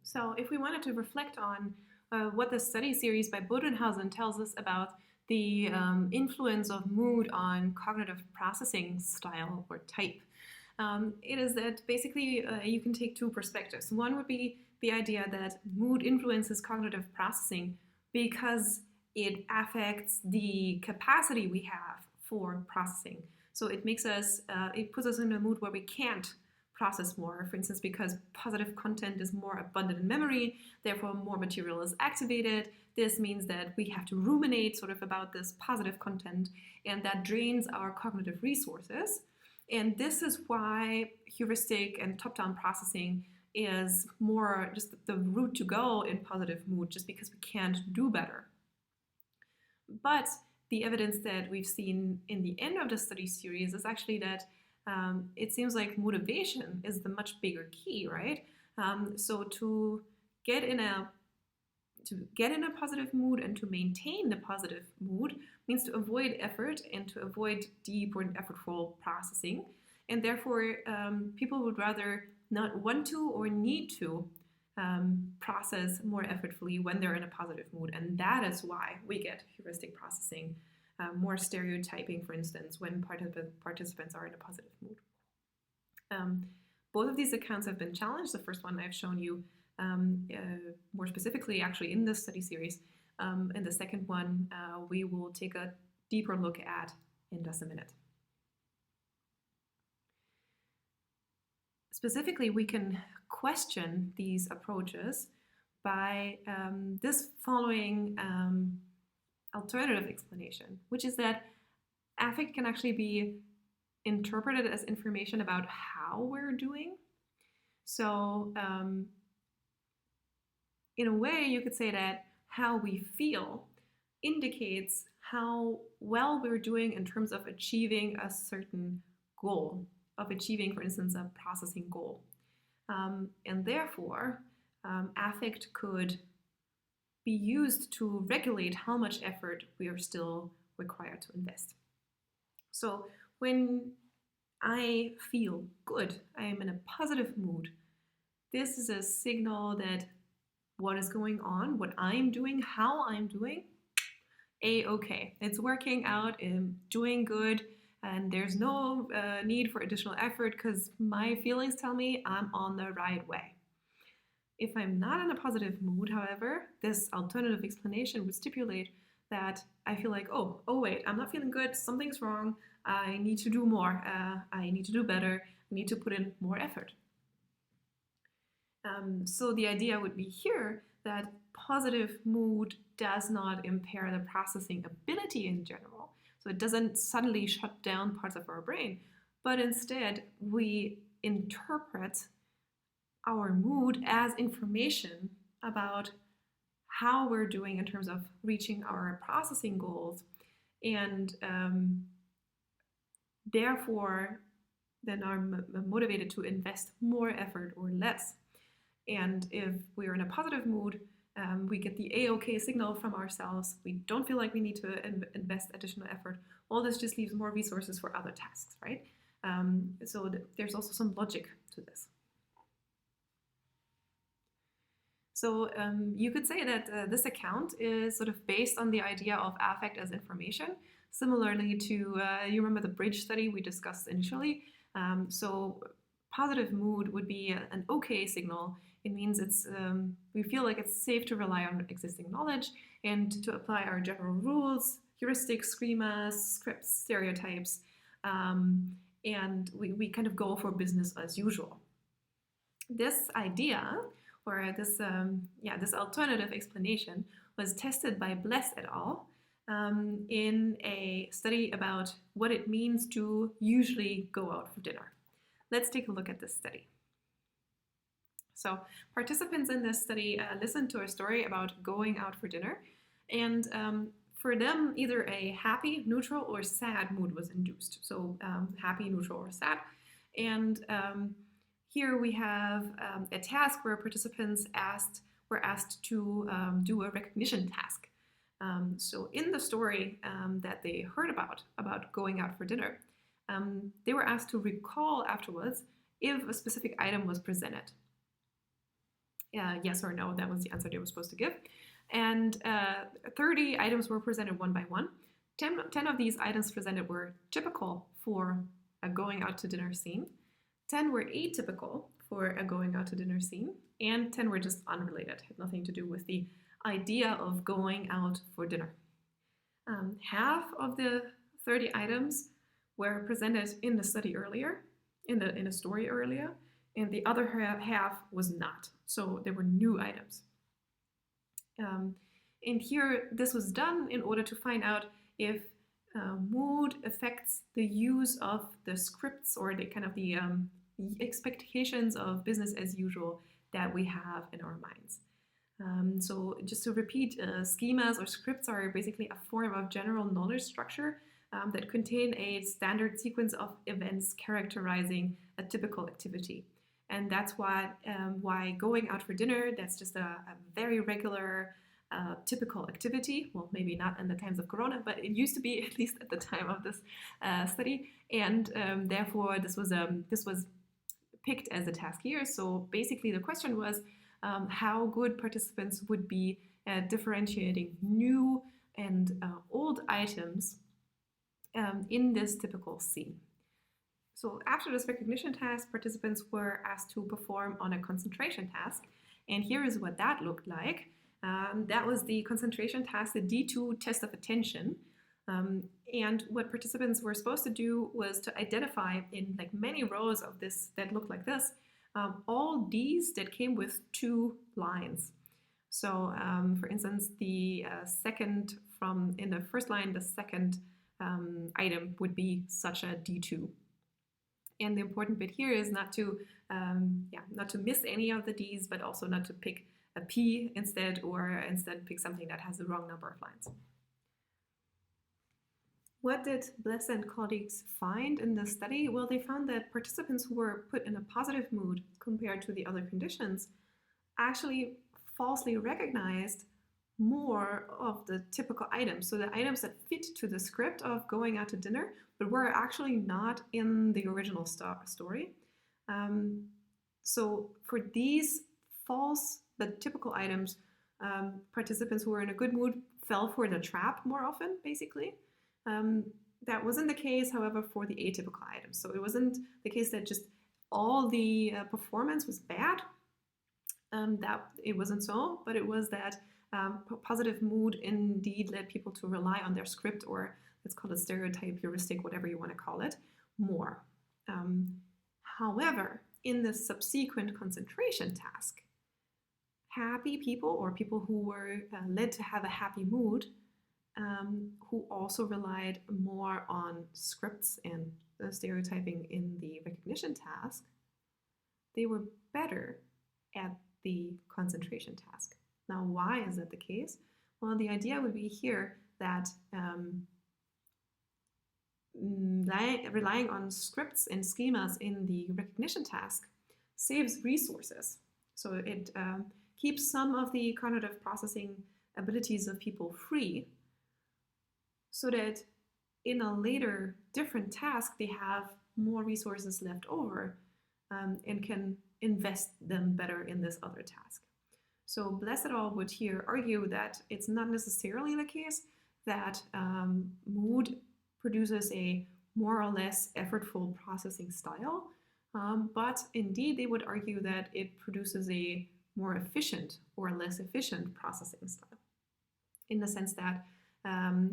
So if we wanted to reflect on what the study series by Bodenhausen tells us about the influence of mood on cognitive processing style or type, it is that basically you can take two perspectives. One would be the idea that mood influences cognitive processing because it affects the capacity we have for processing. So it makes us, it puts us in a mood where we can't process more, for instance, because positive content is more abundant in memory, therefore more material is activated. This means that we have to ruminate sort of about this positive content, and that drains our cognitive resources. And this is why heuristic and top-down processing is more just the route to go in positive mood, just because we can't do better. But the evidence that we've seen in the end of the study series is actually that it seems like motivation is the much bigger key, right? So to get in a positive mood and to maintain the positive mood means to avoid effort and to avoid deep or effortful processing. And therefore, people would rather not want to or need to process more effortfully when they're in a positive mood. And that is why we get heuristic processing, more stereotyping, for instance, when participants are in a positive mood. Both of these accounts have been challenged. The first one I've shown you more specifically actually in this study series. And the second one we will take a deeper look at in just a minute. Specifically, we can question these approaches by this following alternative explanation, which is that affect can actually be interpreted as information about how we're doing. So in a way, you could say that how we feel indicates how well we're doing in terms of achieving a certain goal, of achieving, for instance, a processing goal. And therefore, affect could be used to regulate how much effort we are still required to invest. So when I feel good, I am in a positive mood, this is a signal that what is going on, what I'm doing, how I'm doing, A-okay. It's working out, I'm doing good, and there's no need for additional effort because my feelings tell me I'm on the right way. If I'm not in a positive mood, however, this alternative explanation would stipulate that I feel like, oh wait, I'm not feeling good, something's wrong, I need to do more, I need to do better, I need to put in more effort. So the idea would be here that positive mood does not impair the processing ability in general. So it doesn't suddenly shut down parts of our brain, but instead we interpret our mood as information about how we're doing in terms of reaching our processing goals, and therefore then are motivated to invest more effort or less. And if we're in a positive mood, we get the A-okay signal from ourselves. We don't feel like we need to invest additional effort. All this just leaves more resources for other tasks, right? So there's also some logic to this. So you could say that this account is sort of based on the idea of affect as information, similarly to, you remember the bridge study we discussed initially? So positive mood would be an okay signal. It means it's we feel like it's safe to rely on existing knowledge and to apply our general rules, heuristics, schemas, scripts, stereotypes, and we kind of go for business as usual. This idea, or this this alternative explanation, was tested by Bless et al. In a study about what it means to usually go out for dinner. Let's take a look at this study. So participants in this study listened to a story about going out for dinner, and for them either a happy, neutral, or sad mood was induced. So happy, neutral, or sad. And here we have a task where participants were asked to do a recognition task. So in the story that they heard about going out for dinner, they were asked to recall afterwards if a specific item was presented. Yes or no, that was the answer they were supposed to give. And 30 items were presented one by one. 10 of these items presented were typical for a going out to dinner scene. 10 were atypical for a going out to dinner scene. And 10 were just unrelated, had nothing to do with the idea of going out for dinner. Half of the 30 items were presented in the study earlier, in the story earlier, and the other half was not. So there were new items. And here, this was done in order to find out if mood affects the use of the scripts or the kind of the expectations of business as usual that we have in our minds. So just to repeat, schemas or scripts are basically a form of general knowledge structure that contain a standard sequence of events characterizing a typical activity. And that's why going out for dinner, that's just a very regular, typical activity. Well, maybe not in the times of Corona, but it used to be, at least at the time of this study. And therefore, this was picked as a task here. So basically, the question was how good participants would be at differentiating new and old items in this typical scene. So after this recognition task, participants were asked to perform on a concentration task. And here is what that looked like. That was the concentration task, the D2 test of attention. And what participants were supposed to do was to identify in like many rows of this that looked like this, all Ds that came with 2 lines. So for instance, the second in the first line, the second item would be such a D2. And the important bit here is not to miss any of the Ds, but also not to pick a P instead, or instead pick something that has the wrong number of lines. What did Bless and colleagues find in this study? Well, they found that participants who were put in a positive mood compared to the other conditions actually falsely recognized more of the typical items. So the items that fit to the script of going out to dinner, but were actually not in the original story. So for these false but typical items, participants who were in a good mood fell for the trap more often, basically. That wasn't the case, however, for the atypical items. So it wasn't the case that just all the performance was bad. That it wasn't so, but it was that positive mood indeed led people to rely on their script, or let's call it stereotype, heuristic, whatever you want to call it, more. However, in the subsequent concentration task, happy people, or people who were led to have a happy mood, who also relied more on scripts and stereotyping in the recognition task, they were better at the concentration task. Now, why is that the case? Well, the idea would be here that relying on scripts and schemas in the recognition task saves resources. So it keeps some of the cognitive processing abilities of people free, so that in a later different task, they have more resources left over and can invest them better in this other task. So Bless et al. Would here argue that it's not necessarily the case that mood produces a more or less effortful processing style, but indeed they would argue that it produces a more efficient or less efficient processing style, in the sense that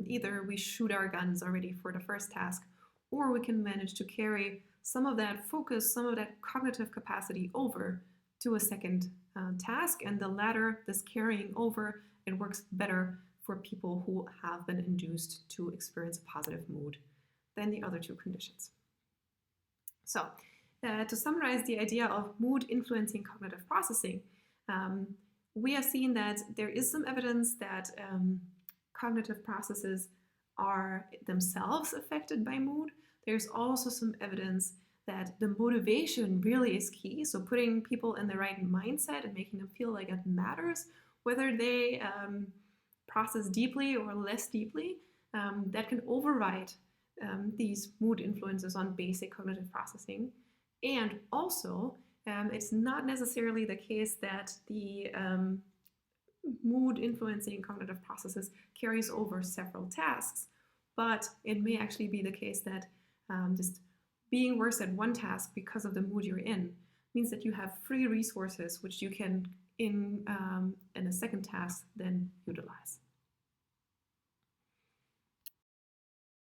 either we shoot our guns already for the first task, or we can manage to carry some of that focus, some of that cognitive capacity over to a second task, and the latter, this carrying over, it works better for people who have been induced to experience a positive mood than the other two conditions. So to summarize the idea of mood influencing cognitive processing, we have seen that there is some evidence that cognitive processes are themselves affected by mood. There's also some evidence that the motivation really is key. So putting people in the right mindset and making them feel like it matters, whether they process deeply or less deeply, that can override these mood influences on basic cognitive processing. And also It's not necessarily the case that the mood influencing cognitive processes carries over several tasks, but it may actually be the case that just being worse at one task because of the mood you're in means that you have free resources which you can in a second task then utilize.